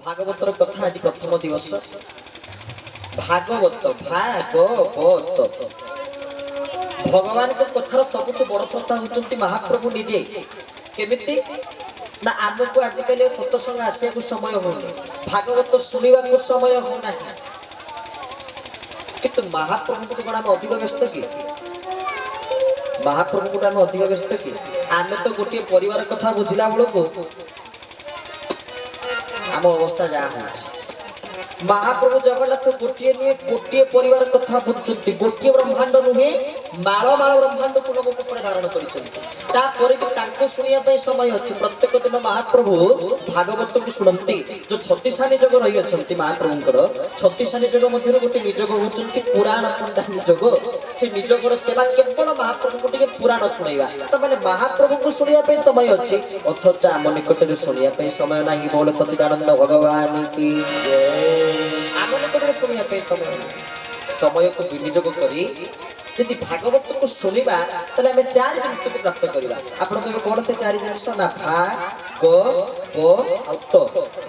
भागवतर कथा आज प्रथम दिवस भागवत भागवत भगवान को कथार सबुठ बड़ श्रद्धा होती महाप्रभु निजे केमिति ना आमको आजिकल सत्संग आसिया समय होनी भागवत शुणा समय होना किंतु महाप्रभु को आम अधिक व्यस्त कि महाप्रभु को आम अधिक व्यस्त कि आम तो गोटे परिवार कथा बुझला बेलू आम अवस्था जहाँ महाप्रभु जगन्नाथ गोटे नुहे गोटे परिवार कथा बुझुंट गोटे ब्रह्मांड नुहे माल माल ब्रह्मांड को लोक कपड़े धारण कर शुणा समय अच्छे प्रत्येक दिन महाप्रभु भागवत को शुणती जो 36 निजोग रही महाप्रभुंर 36 निजोग मध्य गोटे निजोग होती पुराण पंडा निजोग से निजोगर सेवा केवल महाप्रभु को पुराण शुणा तो मैंने महाप्रभु को शुणा समय अच्छे अथच आम निकट शुणा समय ना बोल सच्चिदानंद भगवान की आम निकट शुणा समय को विनियोग करी यदि भागवत को शुणा तो आम 4 जिनस को प्राप्त करवा आपड़ कहे कौन से 4 जिनस ना भा ग प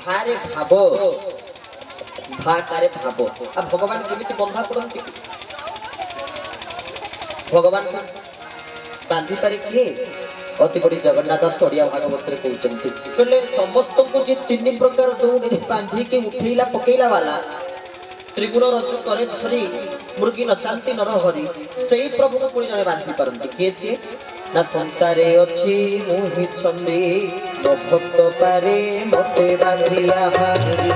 भारे भाव भारे भाव आ भगवान केमिति बंधा पड़ती भगवान बांधि पारे किए अति बड़ी जगन्नाथ सड़िया भागवत कहते कहले समस्त को जी 3 प्रकार दौड़ बांधी के उठेला पकेला वाला त्रिगुण रज्जु करे धरी मुर्गी नचांती नर हरि से प्रभु को पुणी जड़े बांधि पारती किए सी ना संसारे अच्छी मोहि छंदी मो भक्त पारे मते बांधिया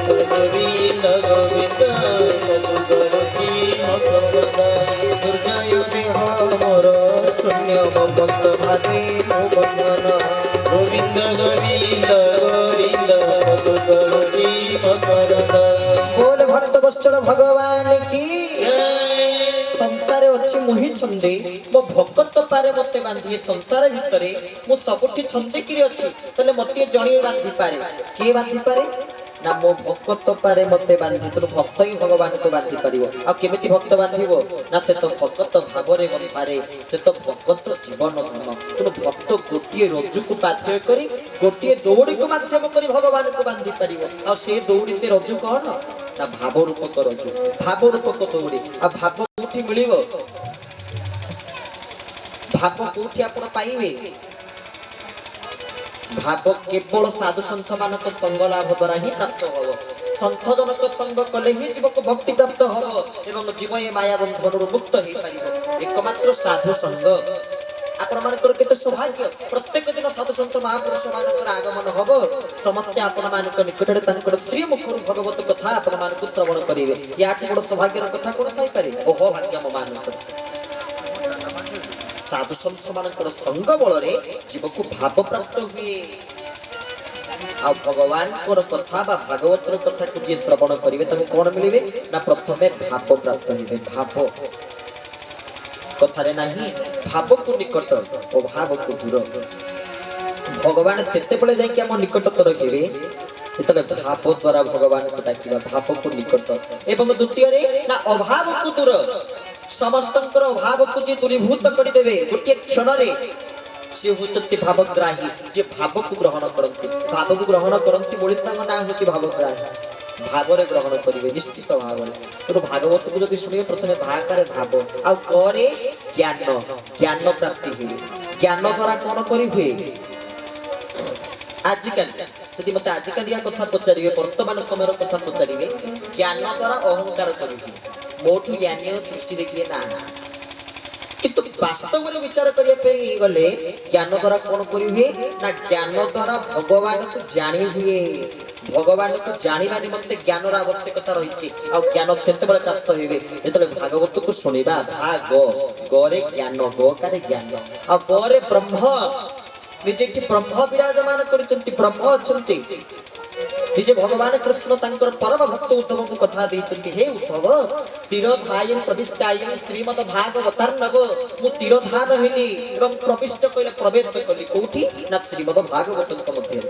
गोविंद गोविंद दुर्जय देह मोर शून्य मो भक्त भावे मो बंधन गोविंद गोविंद गोविंद बोल भक्त वत्सल भगवान की संसार अच्छी मुहि छंदे मो भक्त पारे मते बांधी संसार भितर मो सबुठी छंदे कि अच्छी तले मते जणिए बांधी पारे के बांधी पारे ना मो भक्त पारे मते बांधी तो भक्त ही भगवान को बांधी पारिबो आ केमिति भक्त बांधिबो ना से तो भक्त भावरे बंधारे से तो भक्त जीवन धर्म तो भक्त गोटिए रज्जु को पाथ्य करी गोटिए दौड़ी को माध्यम करी भगवान को बांधी पारिबो आ से दौड़ी से रज्जु कौन ना भाव रूपक रज्जु भाव रूपक दौड़ी आ भाव कोठी मिलिबो भाव कोठी आपण पाइबे भाव केवल साधु संत मान संग लाभ द्वारा ही प्राप्त हो संत जनक संग कले ही जीव को भक्ति प्राप्त हो एवं जीव ये माया बंधन मुक्त हो पार एकमात्र साधु संग आपण मानकर केते सौभाग्य प्रत्येक दिन साधु संत महापुरुष मानकर आगमन हबो समस्त आपण मानक निकटरे तांकर श्री मुखरु भगवत कथा आपण मानक श्रवण करिवे याटी बड़ सौभाग्यर कथा कोन थाई पारे ओहो भाग्य म मानक साधु संत मानकर संग बल रे जीव को भाव प्राप्त हुए आ भगवान को कथा बा भागवत कथा को जे श्रवण करिवे तमे कोन मिलिबे ना प्रथमे भाव प्राप्त होइबे भाव कथारे नाही भाव को निकट और भाव को दूर भगवान सेते बेले जाय कि हम निकटतर हेबे एतले भाव द्वारा भगवान को डाकिबा भाव को निकट एवं द्वितीय रे ना अभाव को दूर समस्तंकर अभाव को जे दूरीभूत करि देबे गोटे क्षण रे से होचति भावग्राही जे भाव को ग्रहण करंती बोली तांग ना होची भावग्राही भावरे ग्रहण करिवे निश्चित भाव तो भागवत को जदि सुनिए प्रथमे भाकारे भाव आ करे ज्ञान प्राप्ति हुए ज्ञान द्वारा कौन करी हुए आजिकल यदि मत आजिकल या कथा पचारिवे वर्तमान समय कथा पचारिवे ज्ञान द्वारा अहंकार करी हुए मोठू ज्ञानी सृष्टि देखिए ना किंतु वास्तव में विचार करिया पे गले ज्ञान द्वारा कौन करी हुए ना ज्ञान द्वारा भगवान को जानी हुए भगवान को जानिबा निमंते ज्ञान आवश्यकता रही आ ज्ञान सेते बेले प्राप्त होइबे एतले भागवत को सुनिबा भाग गरे ज्ञान गरे ज्ञान आ बरे ब्रह्म निजेठी ब्रह्म विराजमान करिसंती ब्रह्म अछंती निजे भगवान कृष्ण तांकर परम भक्त उद्धव को कथा देइचंती हे उद्धव तीरधायन प्रविष्टायन श्रीमद भागवतार्णव मु तीरधान हेली एवं प्रविष्ट कइले प्रवेश कली कोठी ना श्रीमद भागवत मध्य